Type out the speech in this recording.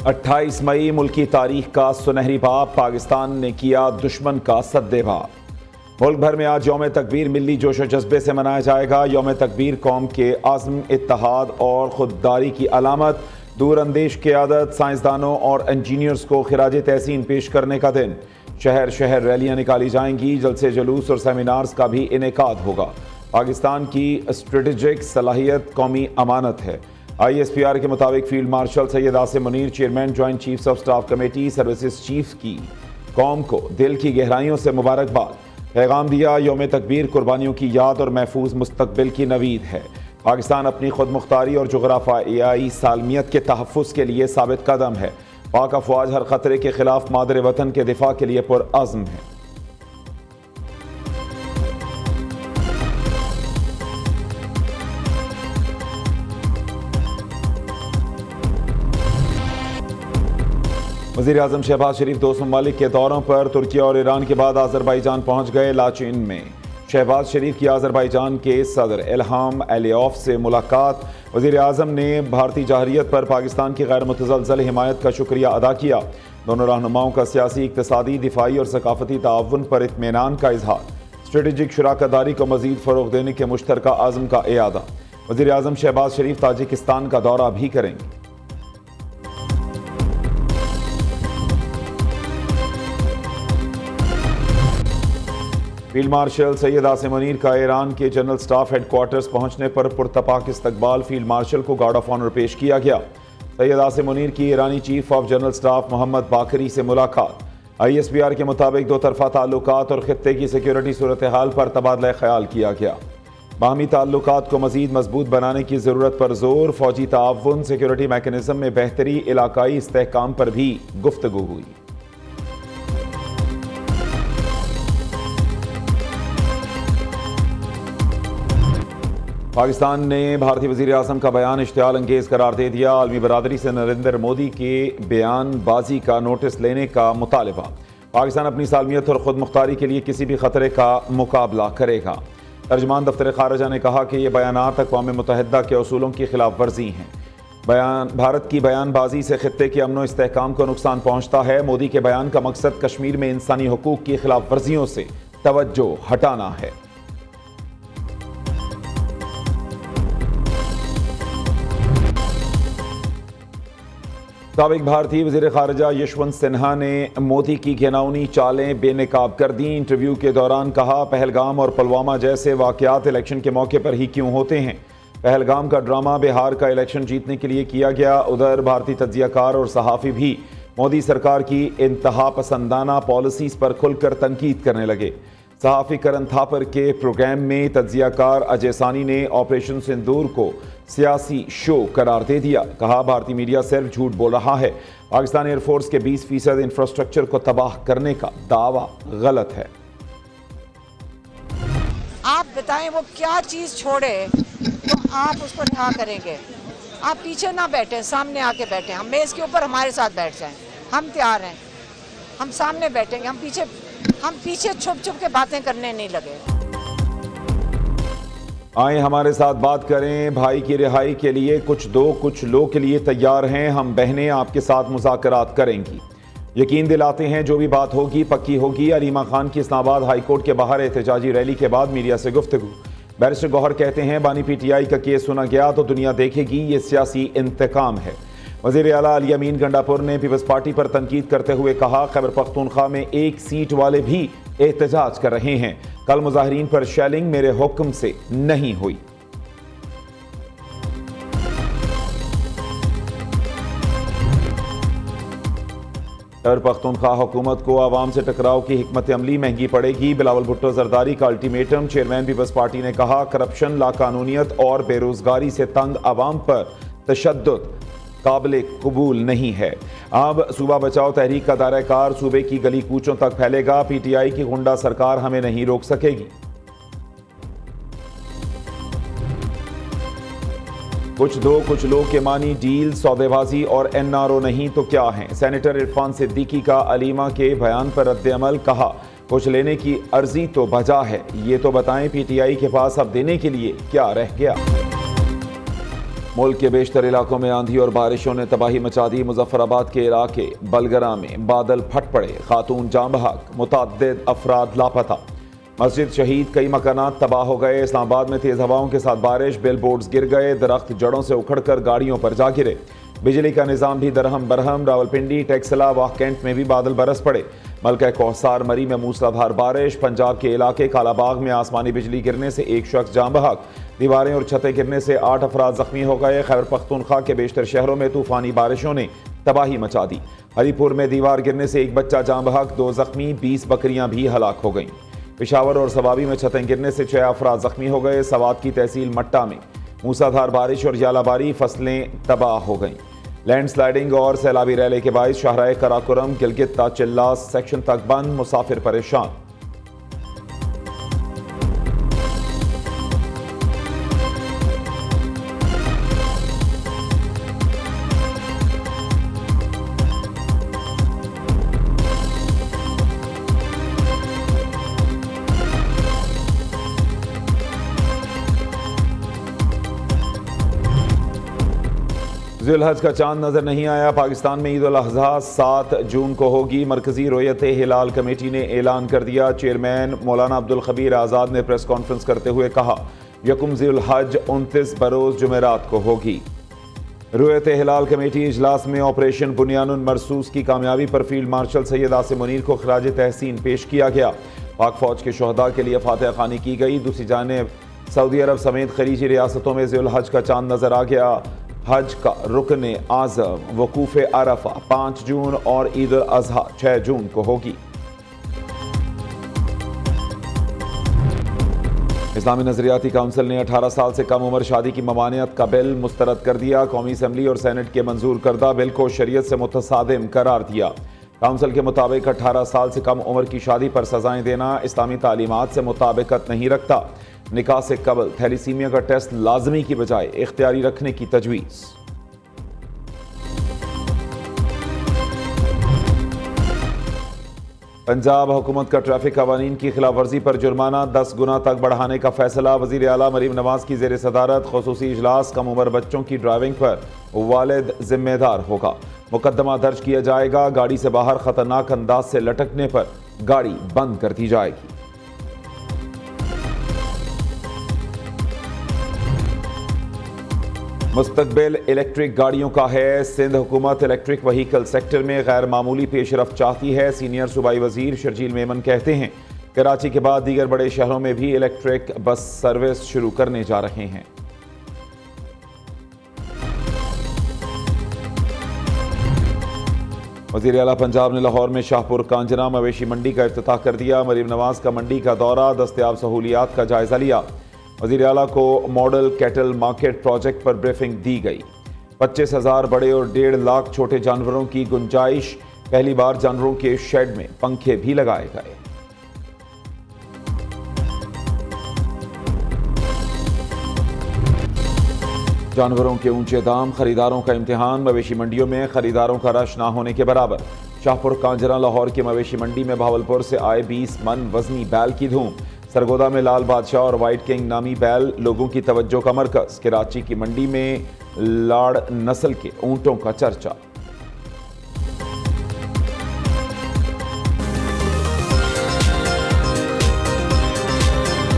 28 मई मुल्की तारीख का सुनहरी बाब, पाकिस्तान ने किया दुश्मन का सद्देबाब। मुल्क भर में आज यौम तकबीर मिली जोश और जज्बे से मनाया जाएगा। यौम तकबीर कौम के आज़म, इत्तेहाद और खुददारी की अलामत, दूर अंदेश क़यादत, साइंसदानों और इंजीनियर्स को खिराज तहसीन पेश करने का दिन। शहर शहर रैलियाँ निकाली जाएंगी, जलसे जुलूस और सेमिनार्स का भी इनेकाद होगा। पाकिस्तान की स्ट्रेटेजिक सलाहियत कौमी अमानत है। ISPR के मुताबिक field marshal Syed Asim Munir, chairman joint chiefs of staff committee services chief की कौम को दिल की गहराइयों से मुबारकबाद। पैगाम दिया, यौम तकबीर कुर्बानियों की याद और महफूज मुस्तकबिल की नवीद है। पाकिस्तान अपनी खुद मुख्तारी और जुग़राफ़ियाई सालमियत के तहफ़्फ़ुज़ के लिए साबित कदम है। पाक अफ़वाज हर ख़तरे के ख़िलाफ़ मादर वतन के दिफा के लिए पुरअज़्म है। वज़ीर आज़म शहबाज शरीफ 2 ममालिक के दौरों पर तुर्की और ईरान के बाद आज़रबाईजान पहुँच गए। लाचीन में शहबाज शरीफ की आज़रबाईजान के सदर इल्हाम अलियोव से मुलाकात। वज़ीर आज़म ने भारतीय जहरियत पर पाकिस्तान की गैर मुतज़लज़ल हिमायत का शुक्रिया अदा किया। दोनों रहनुमाओं का सियासी, इक़्तिसादी, दिफाई और सकाफ़ती ताउन पर इत्मीनान का इजहार। स्ट्रेटेजिक शराकतदारी को मज़ीद फ़रोग़ देने के मुश्तरका आज़म का इयादा। वज़ीर आज़म शहबाज शरीफ ताजिकिस्तान का दौरा भी करेंगे। फील्ड मार्शल सैयद आसिम मुनीर का ईरान के जनरल स्टाफ हेडक्वार्टर्स पहुंचने पर पुरतपाक इस्तकबाल। फील्ड मार्शल को गार्ड ऑफ ऑनर पेश किया गया। सैयद आसिम मुनीर की ईरानी chief of general staff Mohammad Bagheri से मुलाकात। ISPR के मुताबिक दो तरफा ताल्लुकात और खित्ते की सिक्योरिटी सूरत हाल पर तबादला ख्याल किया गया। बाहमी ताल्लुकात को मजीद मजबूत बनाने की ज़रूरत पर जोर, फौजी ताउन, सिक्योरिटी मैकेनिज्म में बेहतरी, इलाकाई इस्तेहकाम पर भी गुफ्तगू हुई। पाकिस्तान ने भारतीय वज़ीर आज़म का बयान इश्तियाल अंगेज़ करार दे दिया। आलमी बरादरी से नरेंद्र मोदी के बयानबाजी का नोटिस लेने का मुतालबा। पाकिस्तान अपनी सालमियत और ख़ुद मुख्तारी के लिए किसी भी ख़तरे का मुकाबला करेगा। तर्जमान दफ्तर ख़ारजा ने कहा कि ये बयानात अक़वाम मुत्तहिदा के उसूलों की खिलाफ वर्जी हैं। भारत की बयानबाजी से खित्ते के अमन व इस्तेहकाम को नुकसान पहुँचता है। मोदी के बयान का मकसद कश्मीर में इंसानी हुकूक की खिलाफ वर्जियों से तवज्जो हटाना है। साबिक भारतीय वज़ीर ख़ारजा यशवंत सिन्हा ने मोदी की घिनौनी चालें बेनकाब कर दी। इंटरव्यू के दौरान कहा, पहलगाम और पुलवामा जैसे वाक़यात इलेक्शन के मौके पर ही क्यों होते हैं। पहलगाम का ड्रामा बिहार का इलेक्शन जीतने के लिए किया गया। उधर भारतीय तज्ज़ियाकार और सहाफ़ी भी मोदी सरकार की इंतहा पसंदाना पॉलिसीज़ पर खुलकर तनकीद करने लगे। सहाफ़ी करण थापर के प्रोग्राम में तज्ज़ियाकार अजय सानी ने ऑपरेशन सिंदूर को सियासी शो करार दे दिया। कहा, भारतीय मीडिया सिर्फ झूठ बोल रहा है। पाकिस्तान एयरफोर्स के 20% इंफ्रास्ट्रक्चर को तबाह करने का दावा गलत है। आप बताएं वो क्या चीज़ छोड़े तो आप उसको क्या करेंगे। आप पीछे ना बैठे, सामने आके बैठे। हम मेज़ के ऊपर हमारे साथ बैठ जाएं, हम तैयार हैं। हम सामने बैठेंगे, हम पीछे छुप छुप के बातें करने नहीं लगे। आए हमारे साथ बात करें। भाई की रिहाई के लिए कुछ दो कुछ लो के लिए तैयार हैं। हम बहनें आपके साथ मुज़ाकरात करेंगी। यकीन दिलाते हैं जो भी बात होगी पक्की होगी। अलीमा खान की इस्लामाबाद हाई कोर्ट के बाहर एहतजाजी रैली के बाद मीडिया से गुफ्तगू। बैरिस्टर गौहर कहते हैं, बानी PTI का केस सुना गया तो दुनिया देखेगी ये सियासी इंतकाम है। वज़ीर आला अली अमीन गंडापुर ने पीपल्स पार्टी पर तनकीद करते हुए कहा, खैबर पख्तूनख्वा में 1 सीट वाले भी एहतजाज कर रहे हैं। कल मुजाहिरीन पर शेलिंग मेरे हुक्म से नहीं हुई। खैबर पख्तूनख्वा हुकूमत को आवाम से टकराव की हिकमत अमली महंगी पड़ेगी। बिलावल भुट्टो जरदारी का अल्टीमेटम। चेयरमैन पीपल्स पार्टी ने कहा, करप्शन, लाकानूनियत और बेरोजगारी से तंग आवाम पर तशद्दुद काबिल कबूल नहीं है। अब सूबा बचाओ तहरीक का दायरा कार सूबे की गली कूचों तक फैलेगा। PTI की गुंडा सरकार हमें नहीं रोक सकेगी। कुछ दो कुछ लो के मानी डील, सौदेबाजी और NRO नहीं तो क्या है। सेनेटर इरफान सिद्दीकी का अलीमा के बयान पर रद्द-ए-अमल। कहा, कुछ लेने की अर्जी तो बजा है, ये तो बताएं PTI के पास अब देने के लिए क्या रह गया। मुल्क के बेशतर इलाकों में आंधी और बारिशों ने तबाही मचा दी। मुजफ्फराबाद के इलाके बलगरा में बादल फट पड़े, खातून जाँ बहक, मुतअद्दिद अफराद लापता। मस्जिद शहीद, कई मकानात तबाह हो गए। इस्लामाबाद में तेज हवाओं के साथ बारिश, बिल बोर्ड्स गिर गए, दरख्त जड़ों से उखड़कर गाड़ियों पर जा गिरे। बिजली का निज़ाम भी दरहम बरहम। रावलपिंडी, टेक्सला व कैंट में भी बादल बरस पड़े। मलका कौसार मरी में मूसलाधार बारिश। पंजाब के इलाके कालाबाग में आसमानी बिजली गिरने से एक शख्स जाँ बहक, दीवारें और छतें गिरने से 8 अफराद जख्मी हो गए। खैबर पख्तूनख्वा के बेशतर शहरों में तूफानी बारिशों ने तबाही मचा दी। हरीपुर में दीवार गिरने से एक बच्चा जाँ बहक, 2 जख्मी, 20 बकरियां भी हलाक हो गईं। पेशावर और सवाबी में छतें गिरने से 6 अफराद जख्मी हो गए। सवात की तहसील मट्टा में मूसलाधार बारिश और यालाबारी, फसलें तबाह हो गईं। लैंडस्लाइडिंग और सैलाबी रैली के बायस शाहराह कराकोरम, गिलगित ताचिल्लास सेक्शन तक बंद, मुसाफिर परेशान। ज़ुल्हज का चांद नजर नहीं आया। पाकिस्तान में ईद उल अज़हा 7 जून को होगी। मरकजी रोयत हिलाल कमेटी ने ऐलान कर दिया। चेयरमैन मौलाना अब्दुल खबीर आज़ाद ने प्रेस कॉन्फ्रेंस करते हुए कहा, यकुम ज़ुल्हज 29 बरोज़ जुमेरात को होगी। रोयत हिलाल कमेटी इजलास में ऑपरेशन बुनियानुन मरसूस की कामयाबी पर फील्ड मार्शल सैयद आसिम मुनीर को खराज तहसीन पेश किया गया। पाक फौज के शहदा के लिए फातह खानी की गई। दूसरी जानिब सऊदी अरब समेत खलीजी रियासतों में ज़ुल्हज का चांद नजर आ गया। हज का रुकन आज़म वकूफ़ अरफा 5 जून और ईद उल अज़हा 6 जून को होगी। इस्लामी नजरियाती काउंसिल ने 18 साल से कम उम्र शादी की ममानियत का बिल मुस्तरद कर दिया। कौमी असम्बली और सेनेट के मंजूर करदा बिल को शरीयत से मुतसादिम करार दिया। काउंसिल के मुताबिक 18 साल से कम उम्र की शादी पर सजाएं देना इस्लामी तालीमात से मुताबिकत नहीं रखता। निकाह से कबल थैलीसीमिया का टेस्ट लाजमी की बजाय इख्तियारी रखने की तजवीज़। पंजाब हुकूमत का ट्रैफिक कवानीन की खिलाफ वर्जी पर जुर्माना 10 गुना तक बढ़ाने का फैसला। वज़ीर आला मरीम नवाज की ज़ेर सदारत खुसूसी इजलास। कम उम्र बच्चों की ड्राइविंग पर वालिद जिम्मेदार होगा। मुकदमा दर्ज किया जाएगा। गाड़ी से बाहर खतरनाक अंदाज से लटकने पर गाड़ी बंद कर दी जाएगी। मुस्तकबिल इलेक्ट्रिक गाड़ियों का है। सिंध हुकूमत इलेक्ट्रिक व्हीकल सेक्टर में गैर मामूली पेशरफ चाहती है। सीनियर सूबाई वजीर शर्जील मेमन कहते हैं, कराची के बाद दीगर बड़े शहरों में भी इलेक्ट्रिक बस सर्विस शुरू करने जा रहे हैं। वज़ीर आला पंजाब ने लाहौर में शाहपुर कांजना मवेशी मंडी का इफ्तिताह कर दिया। मरीम नवाज का मंडी का दौरा, दस्तयाब सहूलियात का जायजा लिया। वज़ीर आला को मॉडल कैटल मार्केट प्रोजेक्ट पर ब्रीफिंग दी गई। 25,000 बड़े और 1.5 लाख छोटे जानवरों की गुंजाइश। पहली बार जानवरों के शेड में पंखे भी लगाए गए। जानवरों के ऊंचे दाम, खरीदारों का इम्तिहान। मवेशी मंडियों में खरीदारों का रश ना होने के बराबर। शाहपुर कांजरा लाहौर की मवेशी मंडी में भावलपुर से आए 20 मन वजनी बैल की धूम। सरगोदा में लाल बादशाह और वाइट किंग नामी बैल लोगों की तवज्जो का मरकज। कराची की मंडी में लाड़ नस्ल के ऊंटों का चर्चा।